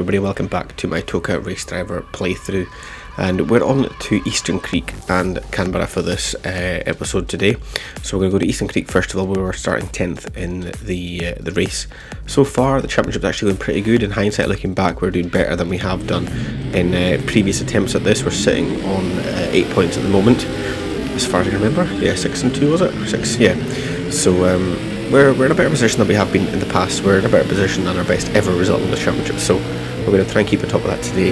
everybody, welcome back to my Toca race driver playthrough, and we're on to Eastern Creek and Canberra for this episode today. So we're going to go to Eastern Creek first of all, where we're starting 10th in the race. So far the championship's actually going pretty good. In hindsight, looking back, we're doing better than we have done in previous attempts at this. We're sitting on 8 points at the moment, as far as I can remember. Yeah, 6 and 2 was it? 6, yeah. So we're in a better position than we have been in the past. We're in a better position than our best ever result in the championship, so we're going to try and keep on top of that today.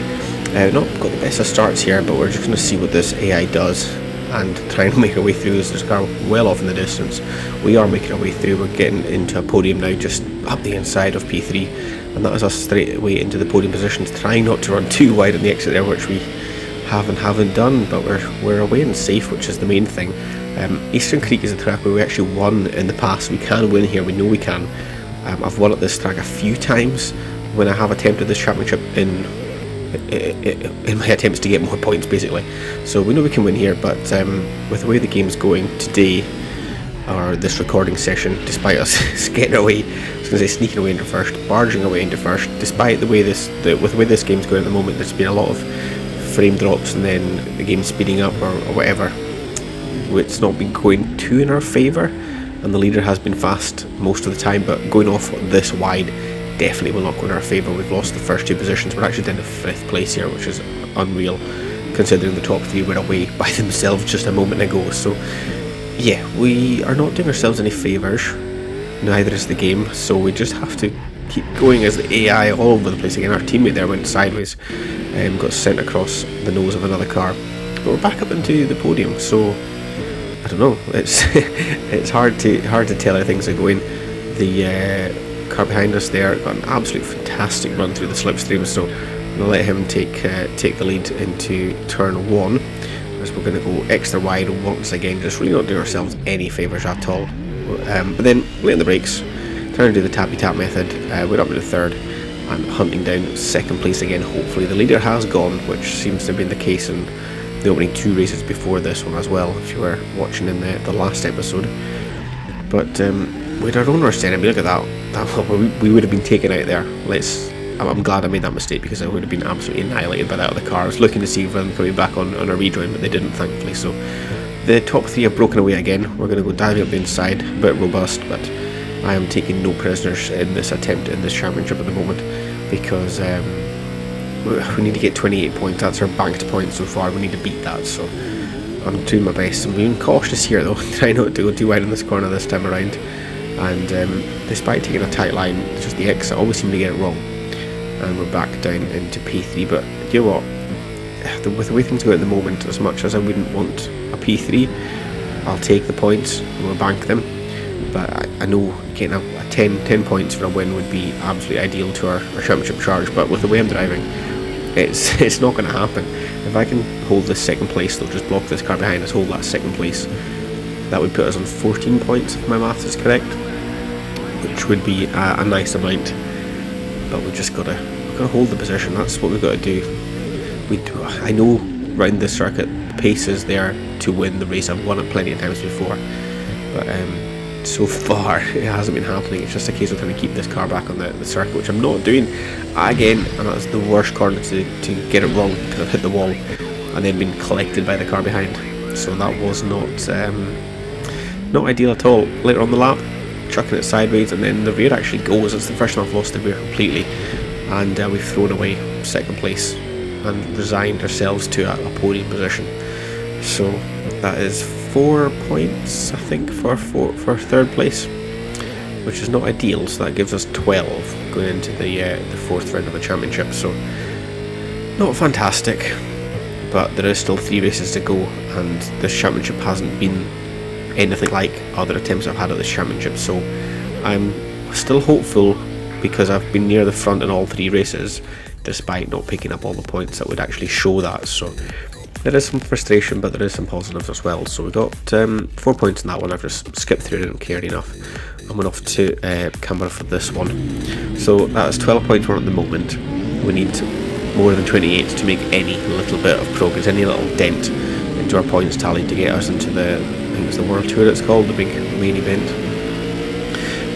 Not got the best of starts here, but we're just going to see what this AI does and try and make our way through this. There's a car well off in the distance. We are making our way through. We're getting into a podium now, just up the inside of P3, and that is us straight away into the podium positions, trying not to run too wide on the exit there, which we haven't done, but we're away and safe, which is the main thing. Eastern Creek is a track where we actually won in the past. We can win here, we know we can. I've won at this track a few times when I have attempted this championship in my attempts to get more points, basically. So we know we can win here, but with the way the game's going today, or this recording session, despite us getting away, I was going to say sneaking away into first, barging away into first, despite the way with the way this game's going at the moment, there's been a lot of frame drops and then the game speeding up or whatever. It's not been going too in our favour, and the leader has been fast most of the time, but going off this wide definitely will not go in our favour. We've lost the first two positions. We're actually down to 5th place here, which is unreal considering the top 3 were away by themselves just a moment ago. So yeah, we are not doing ourselves any favours, neither is the game, so we just have to keep going as the AI all over the place again. Our teammate there went sideways and got sent across the nose of another car, but we're back up into the podium, so I don't know, it's it's hard to tell how things are going. The car behind us there got an absolute fantastic run through the slipstream, so I'm going to let him take the lead into turn 1, as we're going to go extra wide once again, just really not doing ourselves any favours at all. But then laying the brakes, trying to do the tappy tap method, we're up to the 3rd and hunting down 2nd place again. Hopefully the leader has gone, which seems to have been the case in the opening 2 races before this one as well, if you were watching in the last episode. But with our own worst enemy, look at that we would have been taken out there. I'm glad I made that mistake, because I would have been absolutely annihilated by that other car. I was looking to see if them coming back on a rejoin, but they didn't, thankfully. So the top 3 have broken away again. We're going to go diving up the inside, a bit robust, but I am taking no prisoners in this attempt in this championship at the moment, because we need to get 28 points. That's our banked point so far. We need to beat that, so I'm doing my best. I'm being cautious here though, trying not to go too wide in this corner this time around, and despite taking a tight line, it's just the exit, I always seem to get it wrong, and we're back down into P3. But you know what, with the way things go at the moment, as much as I wouldn't want a P3, I'll take the points and we'll bank them. But I know getting a 10 points for a win would be absolutely ideal to our championship charge, but with the way I'm driving, it's not going to happen. If I can hold this 2nd place, they'll just block this car behind us, hold that 2nd place. That would put us on 14 points if my maths is correct, which would be a nice amount. But we've just got to hold the position. That's what we've got to do. I know round this circuit the pace is there to win the race. I've won it plenty of times before, but so far it hasn't been happening. It's just a case of trying to keep this car back on the circuit, which I'm not doing again, and that's the worst corner to get it wrong, to have hit the wall and then been collected by the car behind. So that was not ideal at all. Later on the lap, chucking it sideways, and then the rear actually goes. It's the first time I've lost the rear completely, and we've thrown away 2nd place and resigned ourselves to a podium position. So that is 4 points, I think, for 3rd place, which is not ideal. So that gives us 12 going into the 4th round of the championship. So not fantastic, but there is still 3 races to go, and this championship hasn't been anything like other attempts I've had at this championship. So I'm still hopeful, because I've been near the front in all 3 races, despite not picking up all the points that would actually show that. So there is some frustration, but there is some positives as well. So we got 4 points in that one. I've just skipped through, didn't care enough. I went off to Canberra for this one. So that is 12 points we're on at the moment. We need more than 28 to make any little bit of progress, any little dent into our points tally to get us into the, I think it's the World Tour it's called, the big main event.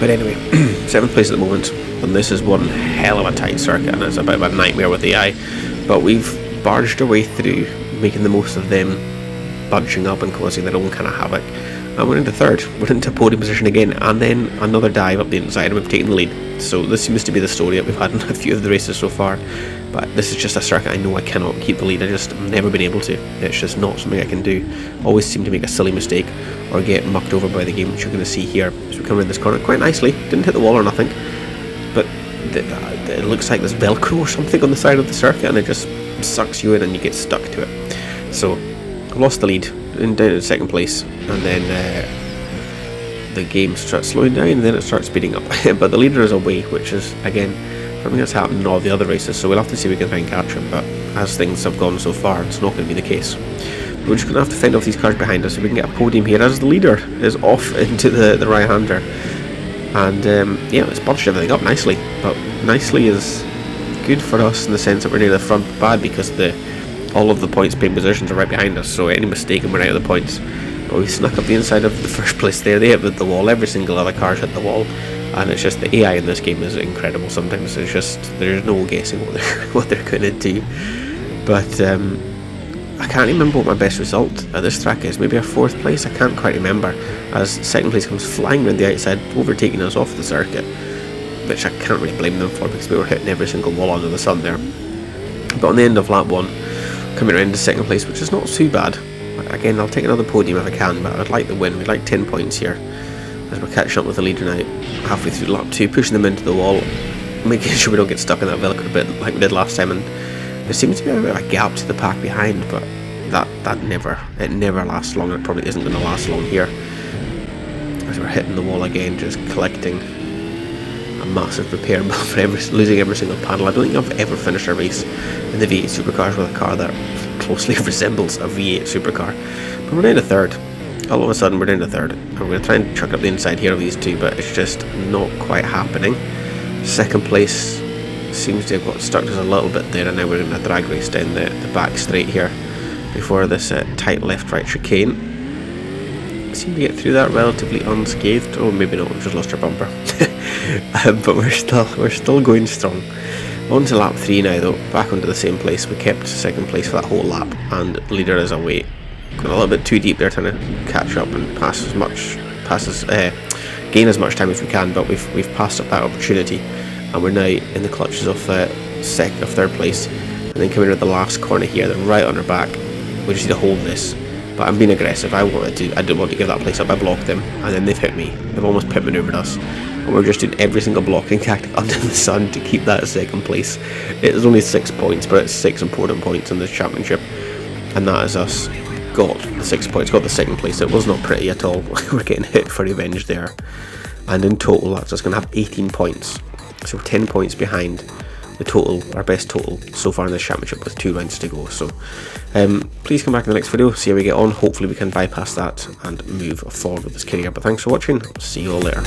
But anyway, 7th place at the moment, and this is one hell of a tight circuit, and it's a bit of a nightmare with AI. But we've barged our way through, making the most of them bunching up and causing their own kind of havoc. And we're into 3rd. We're into podium position again, and then another dive up the inside, and we've taken the lead. So this seems to be the story that we've had in a few of the races so far. But this is just a circuit I know I cannot keep the lead. I've never been able to. It's just not something I can do. Always seem to make a silly mistake or get mucked over by the game, which you're going to see here as we come around this corner quite nicely. Didn't hit the wall or nothing, but it looks like there's Velcro or something on the side of the circuit, and it just sucks you in and you get stuck to it. So I've lost the lead, down to 2nd place, and then the game starts slowing down and then it starts speeding up. But the leader is away, which is again something that's happened in all the other races, so we'll have to see if we can try and catch him. But as things have gone so far, it's not going to be the case. We're just going to have to fend off these cars behind us so we can get a podium here as the leader is off into the right-hander. And yeah, it's bunched everything up nicely, but nicely is good for us in the sense that we're near the front, bad because all of the points paying positions are right behind us, so any mistake and we're out of the points. But we snuck up the inside of the 1st place there. They hit the wall, every single other car's hit the wall, and it's just the AI in this game is incredible. Sometimes it's just there's no guessing what they're going to do. But I can't remember what my best result at this track is. Maybe a 4th place, I can't quite remember, as 2nd place comes flying around the outside, overtaking us off the circuit, which I can't really blame them for because we were hitting every single wall under the sun there. But on the end of lap 1, coming around to 2nd place, which is not too bad. Again, I'll take another podium if I can, but I'd like the win. We'd like 10 points here, as we're catching up with the leader now, halfway through lap 2, pushing them into the wall, making sure we don't get stuck in that Velcro bit like we did last time. And there seems to be a bit of a gap to the pack behind, but it never lasts long, and it probably isn't going to last long here, as we're hitting the wall again, just collecting a massive repair bill for losing every single panel. I don't think I've ever finished a race in the V8 supercars with a car that closely resembles a V8 supercar. But we're down to 3rd. All of a sudden we're down to 3rd, and we're going to try and chuck up the inside here of these two, but it's just not quite happening. 2nd place seems to have got stuck just a little bit there, and now we're in a drag race down the back straight here before this tight left-right chicane. Seem to get through that relatively unscathed. Oh, maybe not, we've just lost our bumper. But we're still going strong. On to lap 3 now though, back onto the same place. We kept 2nd place for that whole lap, and leader is away. Got a little bit too deep there, trying to catch up and gain as much time as we can, but we've passed up that opportunity, and we're now in the clutches of 3rd place. And then coming around the last corner here, they're right on our back. We just need to hold this. But I'm being aggressive. I didn't want to give that place up. I blocked them, and then they've hit me. They've almost pit maneuvered us, and we're just doing every single blocking tactic under the sun to keep that 2nd place. It's only 6 points, but it's 6 important points in this championship, and that is us. Got the 6 points, got the 2nd place. It was not pretty at all. We're getting hit for revenge there, and in total that's us going to have 18 points. So 10 points behind the total, our best total so far in this championship, with 2 rounds to go. So please come back in the next video, see how we get on. Hopefully we can bypass that and move forward with this career. But thanks for watching, see you all later.